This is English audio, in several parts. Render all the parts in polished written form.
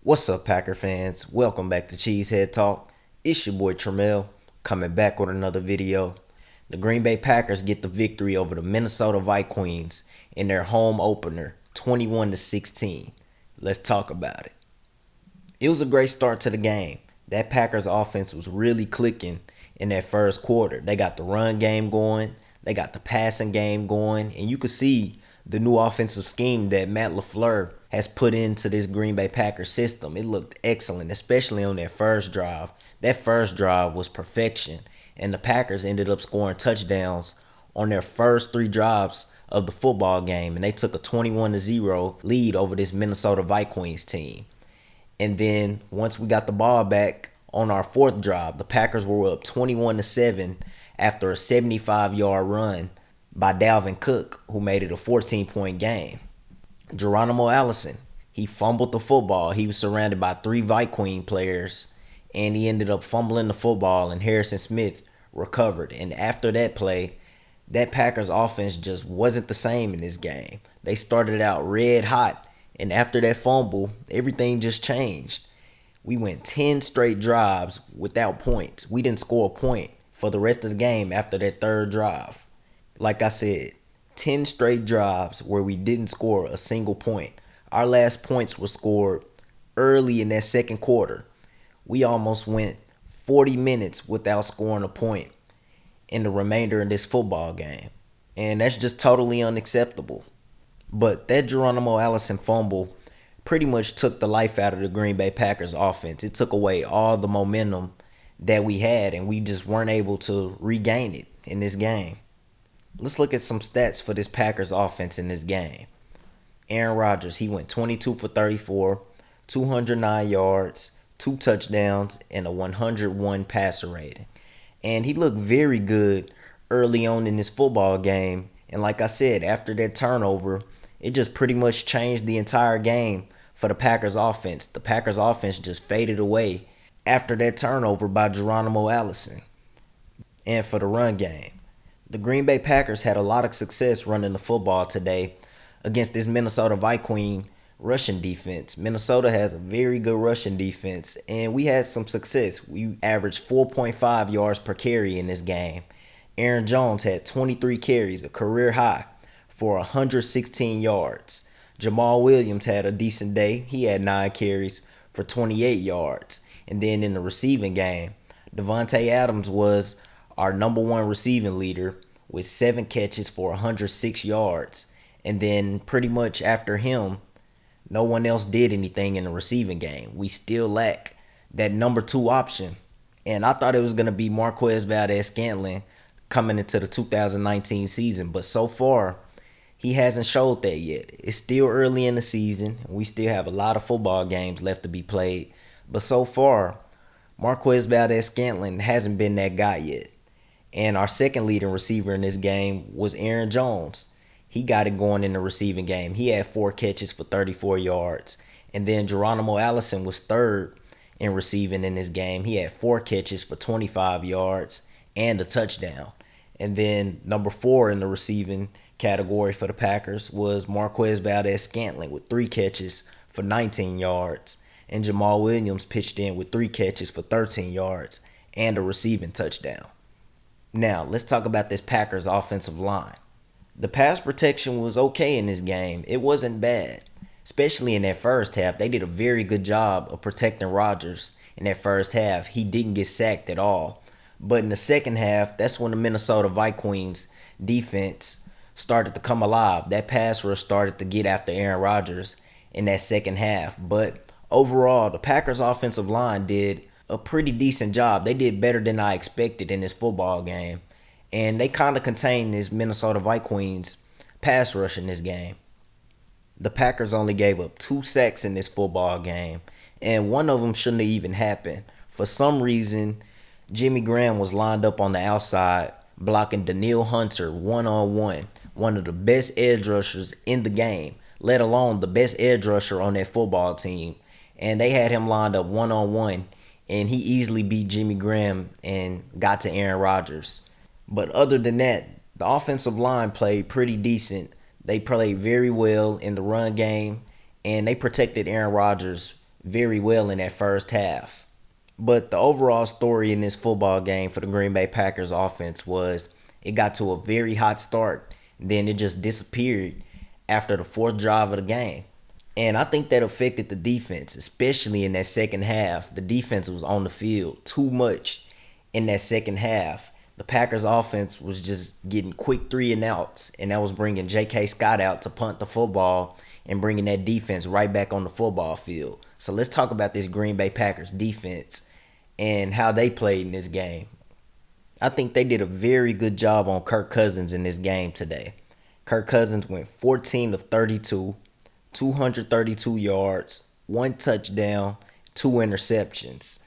What's up, Packer fans? Welcome back to Cheesehead Talk. It's your boy Tremel coming back with another video. The Green Bay Packers get the victory over the Minnesota Vikings in their home opener, 21-16. Let's talk about it. It was a great start to the game. That Packers offense was really clicking in that first quarter. They got the run game going, they got the passing game going, and you could see the new offensive scheme that Matt LaFleur has put into this Green Bay Packers system. It looked excellent, especially on that first drive. That first drive was perfection, and the Packers ended up scoring touchdowns on their first three drives of the football game, and they took a 21-0 lead over this Minnesota Vikings team. And then once we got the ball back on our fourth drive, the Packers were up 21-7 after a 75-yard run by Dalvin Cook, who made it a 14-point game. Geronimo Allison, he fumbled the football. He was surrounded by three Viqueens players, and he ended up fumbling the football, and Harrison Smith recovered. And after that play, that Packers offense just wasn't the same in this game. They started out red hot, and after that fumble, everything just changed. We went 10 straight drives without points. We didn't score a point for the rest of the game after that third drive. Like I said, 10 straight drives where we didn't score a single point. Our last points were scored early in that second quarter. We almost went 40 minutes without scoring a point in the remainder of this football game. And that's just totally unacceptable. But that Geronimo Allison fumble pretty much took the life out of the Green Bay Packers offense. It took away all the momentum that we had, and we just weren't able to regain it in this game. Let's look at some stats for this Packers offense in this game. Aaron Rodgers, he went 22 for 34, 209 yards, 2 touchdowns, and a 101 passer rating. And he looked very good early on in this football game. And like I said, after that turnover, it just pretty much changed the entire game for the Packers offense. The Packers offense just faded away after that turnover by Geronimo Allison. And for the run game, the Green Bay Packers had a lot of success running the football today against this Minnesota Vikings rushing defense. Minnesota has a very good rushing defense, and we had some success. We averaged 4.5 yards per carry in this game. Aaron Jones had 23 carries, a career high, for 116 yards. Jamal Williams had a decent day. He had 9 carries for 28 yards. And then in the receiving game, Devontae Adams was our number one receiving leader with 7 catches for 106 yards. And then pretty much after him, no one else did anything in the receiving game. We still lack that number 2 option. And I thought it was going to be Marquez Valdez-Scantling coming into the 2019 season. But so far, he hasn't showed that yet. It's still early in the season. And we still have a lot of football games left to be played. But so far, Marquez Valdez-Scantling hasn't been that guy yet. And our second leading receiver in this game was Aaron Jones. He got it going in the receiving game. He had 4 catches for 34 yards. And then Geronimo Allison was third in receiving in this game. He had 4 catches for 25 yards and a touchdown. And then number 4 in the receiving category for the Packers was Marquez Valdez-Scantling with 3 catches for 19 yards. And Jamal Williams pitched in with 3 catches for 13 yards and a receiving touchdown. Now, let's talk about this Packers offensive line. The pass protection was okay in this game. It wasn't bad. Especially in that first half. They did a very good job of protecting Rodgers in that first half. He didn't get sacked at all. But in the second half, that's when the Minnesota Vikings defense started to come alive. That pass rush started to get after Aaron Rodgers in that second half. But overall, the Packers offensive line did a pretty decent job. They did better than I expected in this football game. And they kind of contained this Minnesota Vikings pass rush in this game. The Packers only gave up 2 sacks in this football game. And one of them shouldn't have even happened. For some reason, Jimmy Graham was lined up on the outside blocking Danielle Hunter one-on-one. One of the best edge rushers in the game. Let alone the best edge rusher on that football team. And they had him lined up one-on-one. And he easily beat Jimmy Graham and got to Aaron Rodgers. But other than that, the offensive line played pretty decent. They played very well in the run game, and they protected Aaron Rodgers very well in that first half. But the overall story in this football game for the Green Bay Packers offense was it got to a very hot start, then it just disappeared after the fourth drive of the game. And I think that affected the defense, especially in that second half. The defense was on the field too much in that second half. The Packers offense was just getting quick 3-and-outs, and that was bringing J.K. Scott out to punt the football and bringing that defense right back on the football field. So let's talk about this Green Bay Packers defense and how they played in this game. I think they did a very good job on Kirk Cousins in this game today. Kirk Cousins went 14 of 32, 232 yards, one touchdown, two interceptions.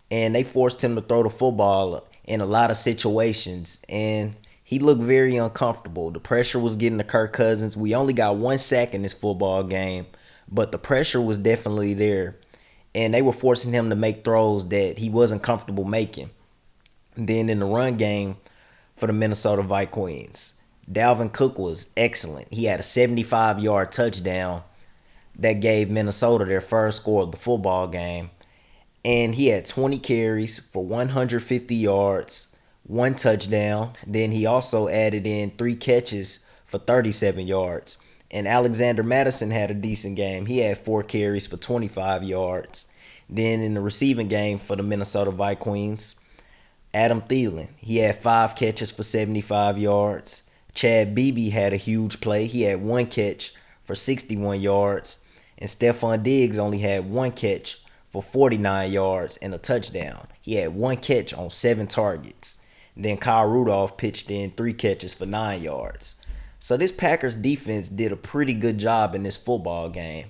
And they forced him to throw the football in a lot of situations, and he looked very uncomfortable. The pressure was getting to Kirk Cousins. We only got one sack in this football game, but the pressure was definitely there, and they were forcing him to make throws that he wasn't comfortable making. And then in the run game for the Minnesota Vikings, Dalvin Cook was excellent. He had a 75-yard touchdown that gave Minnesota their first score of the football game. And he had 20 carries for 150 yards, one touchdown. Then he also added in 3 catches for 37 yards. And Alexander Madison had a decent game. He had 4 carries for 25 yards. Then in the receiving game for the Minnesota Vikings, Adam Thielen, he had 5 catches for 75 yards. Chad Beebe had a huge play. He had 1 catch for 61 yards. And Stephon Diggs only had 1 catch for 49 yards and a touchdown. He had 1 catch on 7 targets. Then Kyle Rudolph pitched in 3 catches for 9 yards. So this Packers defense did a pretty good job in this football game.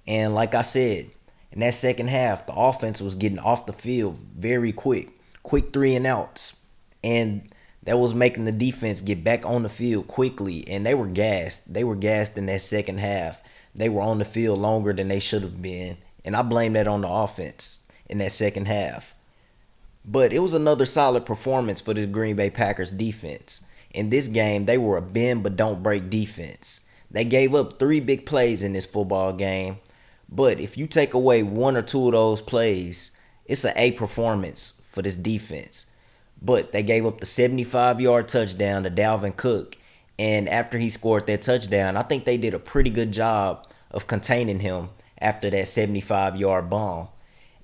And like I said, in that second half, the offense was getting off the field very quick. Quick 3-and-outs. And that was making the defense get back on the field quickly. And they were gassed. They were gassed in that second half. They were on the field longer than they should have been. And I blame that on the offense in that second half. But it was another solid performance for the Green Bay Packers defense. In this game, they were a bend but don't break defense. They gave up 3 big plays in this football game. But if you take away 1 or 2 of those plays, it's an A performance for this defense. But they gave up the 75-yard touchdown to Dalvin Cook. And after he scored that touchdown, I think they did a pretty good job of containing him after that 75-yard bomb.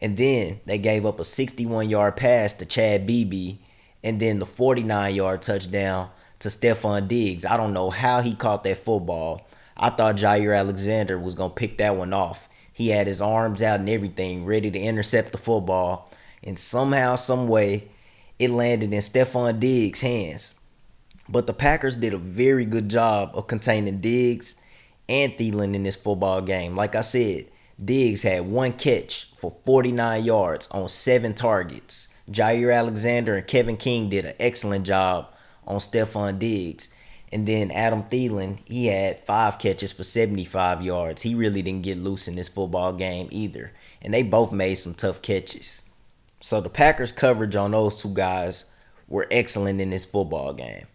And then they gave up a 61-yard pass to Chad Beebe, and then the 49-yard touchdown to Stephon Diggs. I don't know how he caught that football. I thought Jair Alexander was going to pick that one off. He had his arms out and everything, ready to intercept the football. And somehow, some way, it landed in Stephon Diggs' hands. But the Packers did a very good job of containing Diggs and Thielen in this football game. Like I said, Diggs had 1 catch for 49 yards on 7 targets. Jair Alexander and Kevin King did an excellent job on Stephon Diggs. And then Adam Thielen, he had 5 catches for 75 yards. He really didn't get loose in this football game either. And they both made some tough catches. So the Packers' coverage on those 2 guys were excellent in this football game.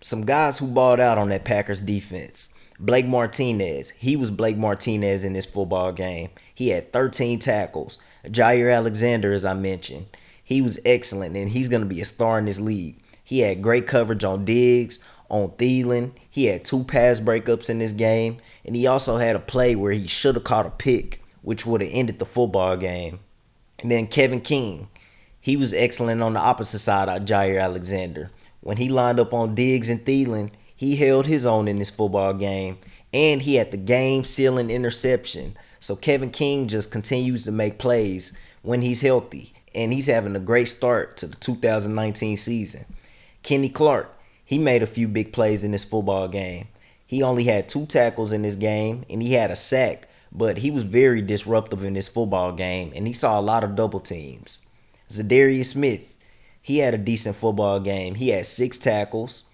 Some guys who balled out on that Packers defense. Blake Martinez. He was Blake Martinez in this football game. He had 13 tackles. Jair Alexander, as I mentioned, he was excellent, and he's going to be a star in this league. He had great coverage on Diggs, on Thielen. He had 2 pass breakups in this game, and he also had a play where he should have caught a pick, which would have ended the football game. And then Kevin King. He was excellent on the opposite side of Jair Alexander. When he lined up on Diggs and Thielen, he held his own in this football game, and he had the game-sealing interception. So Kevin King just continues to make plays when he's healthy, and he's having a great start to the 2019 season. Kenny Clark, he made a few big plays in this football game. He only had 2 tackles in this game, and he had a sack, but he was very disruptive in this football game, and he saw a lot of double teams. Zadarius Smith, he had a decent football game. He had 6 tackles.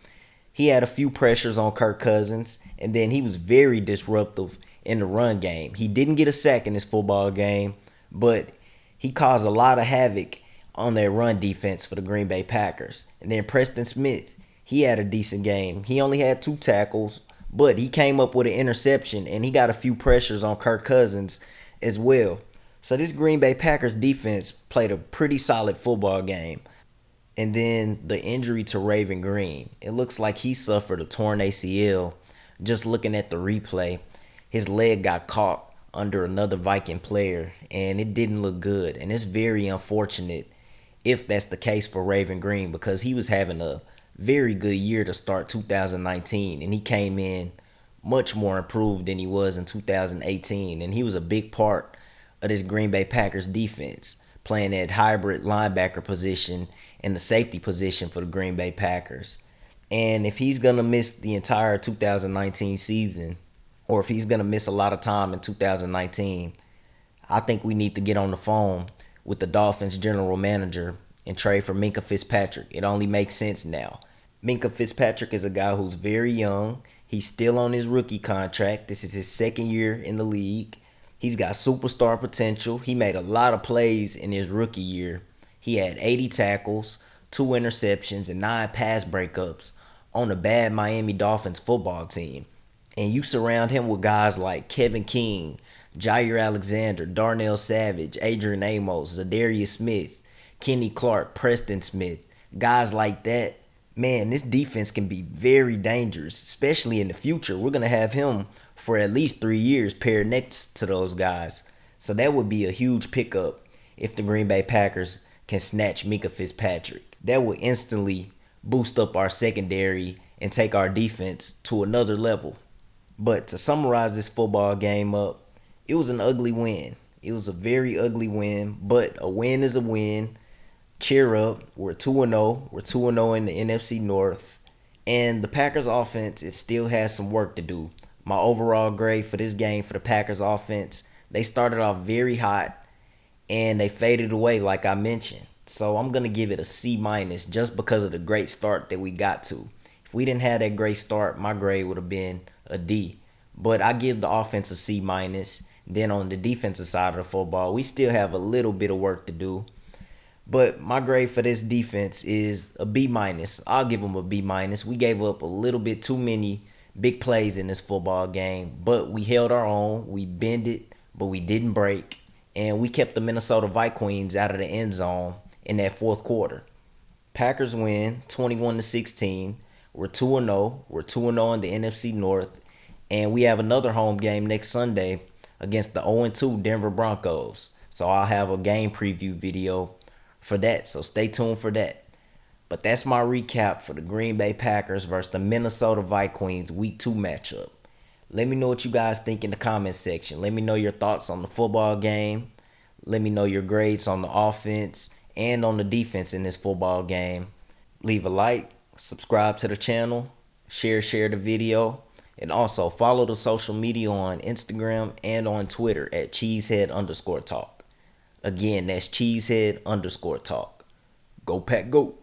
He had a few pressures on Kirk Cousins, and then he was very disruptive in the run game. He didn't get a sack in this football game, but he caused a lot of havoc on their run defense for the Green Bay Packers. And then Preston Smith, he had a decent game. He only had 2 tackles, but he came up with an interception, and he got a few pressures on Kirk Cousins as well. So this Green Bay Packers defense played a pretty solid football game. And then the injury to Raven Green. It looks like he suffered a torn ACL. Just looking at the replay, his leg got caught under another Viking player, and it didn't look good. And it's very unfortunate if that's the case for Raven Green, because he was having a very good year to start 2019, and he came in much more improved than he was in 2018, and he was a big part of this Green Bay Packers defense, playing that hybrid linebacker position and the safety position for the Green Bay Packers. And if he's going to miss the entire 2019 season, or if he's going to miss a lot of time in 2019, I think we need to get on the phone with the Dolphins general manager and trade for Minkah Fitzpatrick. It only makes sense now. Minkah Fitzpatrick is a guy who's very young. He's still on his rookie contract. This is his second year in the league. He's got superstar potential. He made a lot of plays in his rookie year. He had 80 tackles, 2 interceptions, and 9 pass breakups on a bad Miami Dolphins football team. And you surround him with guys like Kevin King, Jair Alexander, Darnell Savage, Adrian Amos, Zadarius Smith, Kenny Clark, Preston Smith, guys like that. Man, this defense can be very dangerous, especially in the future. We're going to have him for at least 3 years paired next to those guys. So that would be a huge pickup if the Green Bay Packers can snatch Minkah Fitzpatrick. That would instantly boost up our secondary and take our defense to another level. But to summarize this football game up, it was an ugly win. It was a very ugly win, but a win is a win. Cheer up. We're 2-0. We're 2-0 in the NFC North. And the Packers offense, it still has some work to do. My overall grade for this game for the Packers offense, they started off very hot and they faded away like I mentioned. So I'm going to give it a C- just because of the great start that we got to. If we didn't have that great start, my grade would have been a D. But I give the offense a C-. Then on the defensive side of the football, we still have a little bit of work to do. But my grade for this defense is a B-. I'll give them a B-. We gave up a little bit too many big plays in this football game, but we held our own. We bended, but we didn't break. And we kept the Minnesota Viqueens out of the end zone in that fourth quarter. Packers win 21-16. We're 2-0. We're 2-0 in the NFC North. And we have another home game next Sunday against the 0-2 Denver Broncos. So I'll have a game preview video for that. So stay tuned for that. But that's my recap for the Green Bay Packers versus the Minnesota Vikings Week 2 matchup. Let me know what you guys think in the comment section. Let me know your thoughts on the football game. Let me know your grades on the offense and on the defense in this football game. Leave a like, subscribe to the channel, share the video, and also follow the social media on Instagram and on Twitter at Cheesehead_talk. Again, that's Cheesehead_talk. Go Pack, go!